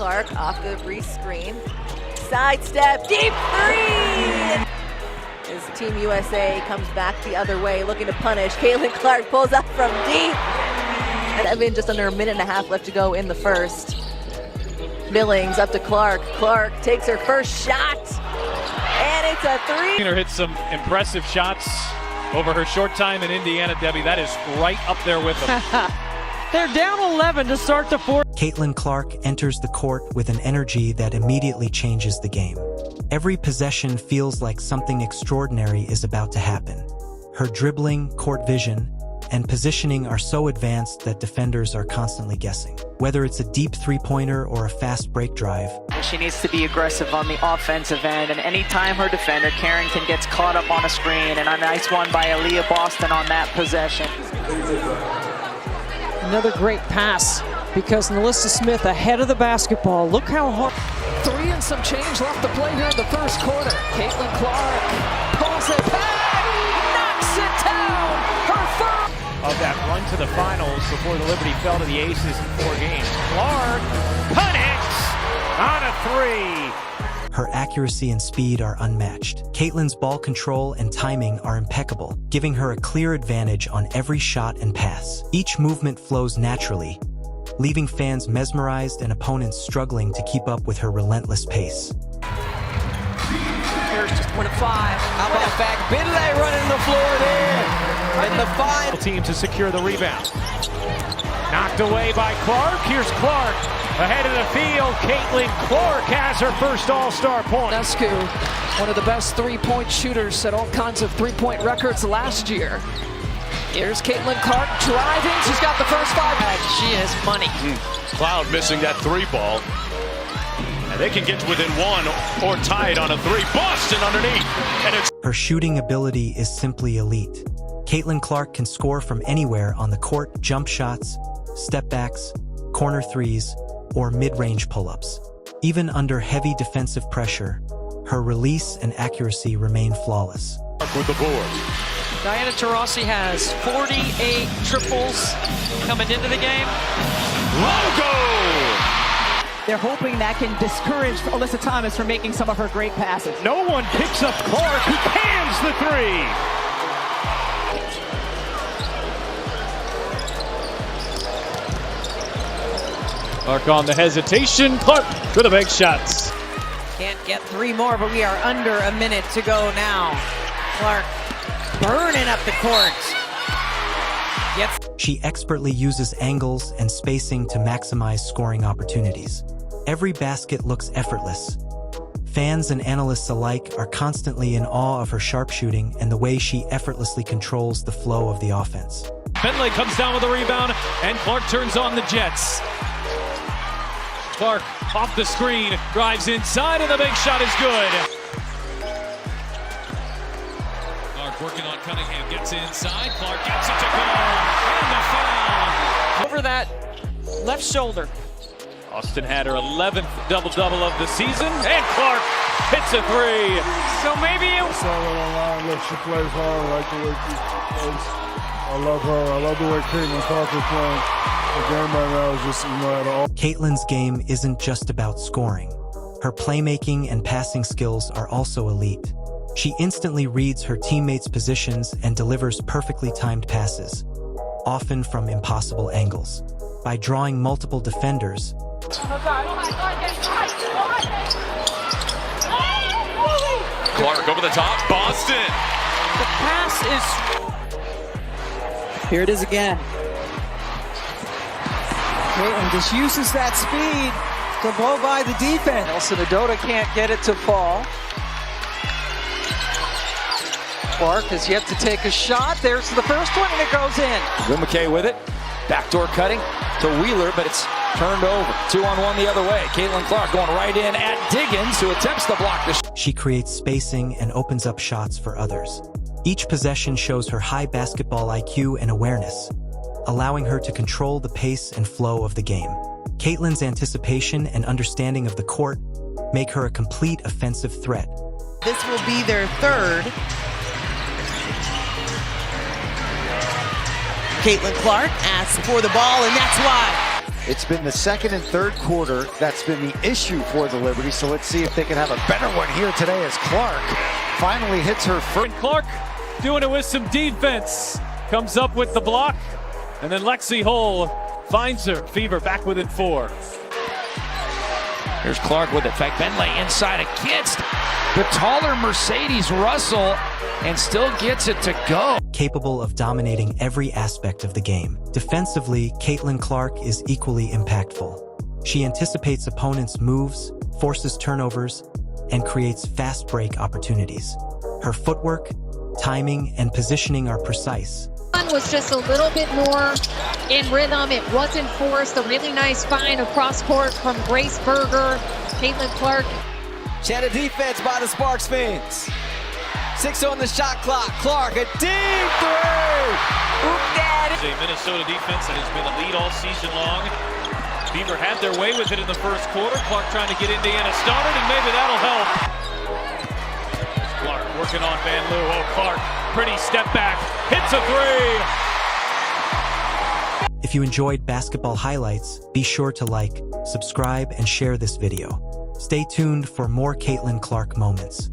Clark off the screen. Sidestep, deep three! As Team USA comes back the other way, looking to punish. Caitlin Clark pulls up from deep. And just under a minute and a half left to go in the first. Billings up to Clark. Clark takes her first shot. And it's a three. Hit some impressive shots over her short time in Indiana, Debbie. That is right up there with them. They're down 11 to start the fourth. Caitlin Clark enters the court with an energy that immediately changes the game. Every possession feels like something extraordinary is about to happen. Her dribbling, court vision, and positioning are so advanced that defenders are constantly guessing. Whether it's a deep three-pointer or a fast break drive, she needs to be aggressive on the offensive end, and anytime her defender, Carrington, gets caught up on a screen, and a nice one by Aaliyah Boston on that possession. Another great pass because Nalissa Smith ahead of the basketball. Look how hard. 3 and some change left to play here in the first quarter. Caitlin Clark pulls it back, knocks it down. Her first of that run to the finals before the Liberty fell to the Aces in 4 games. Clark connects on a three. her accuracy and speed are unmatched. Caitlin's ball control and timing are impeccable, giving her a clear advantage on every shot and pass. Each movement flows naturally, leaving fans mesmerized and opponents struggling to keep up with her relentless pace. Here's just 1 of 5. How about back? Bidley running the floor there. And the final team to secure the rebound. Knocked away by Clark. Here's Clark ahead of the field. Caitlin Clark has her first All-Star point. Nescu, one of the best three-point shooters, set all kinds of three-point records last year. Here's Caitlin Clark driving. She's got the first 5. She has money. Cloud missing that 3 ball. And they can get to within 1 or tie it on a 3. Boston underneath. And it's her shooting ability is simply elite. Caitlin Clark can score from anywhere on the court: jump shots, step backs, corner threes, or mid-range pull-ups. Even under heavy defensive pressure, her release and accuracy remain flawless. With the board. Diana Taurasi has 48 triples coming into the game. Logo! They're hoping that can discourage Alyssa Thomas from making some of her great passes. No one picks up Clark, who cans the 3. Clark on the hesitation. Clark for the big shots. Can't get 3 more, but we are under a minute to go now. Clark burning up the court. She expertly uses angles and spacing to maximize scoring opportunities. Every basket looks effortless. Fans and analysts alike are constantly in awe of her sharpshooting and the way she effortlessly controls the flow of the offense. Bentley comes down with a rebound, and Clark turns on the Jets. Clark off the screen, drives inside, and the big shot is good. Clark working on Cunningham, gets inside. Clark gets it to go, and the foul. Over that left shoulder. Austin had her 11th double-double of the season, and Clark hits a 3. So maybe it was... She plays hard. I like the way she plays. I love her. I love the way Caitlin Clark is playing. The game right now is just, at all. Caitlin's game isn't just about scoring. Her playmaking and passing skills are also elite. She instantly reads her teammates' positions and delivers perfectly timed passes, often from impossible angles. By drawing multiple defenders, Clark over the top. Boston. The pass is... Here it is again. Caitlin just uses that speed to blow by the defense. Nelson Adota can't get it to fall. Clark has yet to take a shot. There's the first one, and it goes in. Will McKay with it. Backdoor cutting to Wheeler, but it's turned over. 2-on-1 the other way. Caitlin Clark going right in at Diggins, who attempts to block the shot. she creates spacing and opens up shots for others. Each possession shows her high basketball IQ and awareness, allowing her to control the pace and flow of the game. Caitlin's anticipation and understanding of the court make her a complete offensive threat. This will be their 3rd. Caitlin Clark asks for the ball, and that's why. It's been the second and third quarter that's been the issue for the Liberty, so let's see if they can have a better one here today as Clark finally hits her first. And Clark doing it with some defense. Comes up with the block, and then Lexi Hull finds her. Fever back within 4. Here's Clark with it. Bentley inside against the taller Mercedes Russell and still gets it to go. Capable of dominating every aspect of the game. Defensively, Caitlin Clark is equally impactful. She anticipates opponents' moves, forces turnovers, and creates fast break opportunities. Her footwork, timing, and positioning are precise. Was just a little bit more in rhythm. It wasn't forced. A really nice find across court from Grace Berger. Caitlin Clark. She had a defense by the Sparks fans. 6 on the shot clock. Clark, a deep three. Oop, daddy. A Minnesota defense that has been a lead all season long. Beaver had their way with it in the first quarter. Clark trying to get Indiana started, and maybe that'll help. Clark working on Van Loo. Oh, Clark, pretty step back, hits a 3. If you enjoyed basketball highlights, be sure to like, subscribe, and share this video. Stay tuned for more Caitlin Clark moments.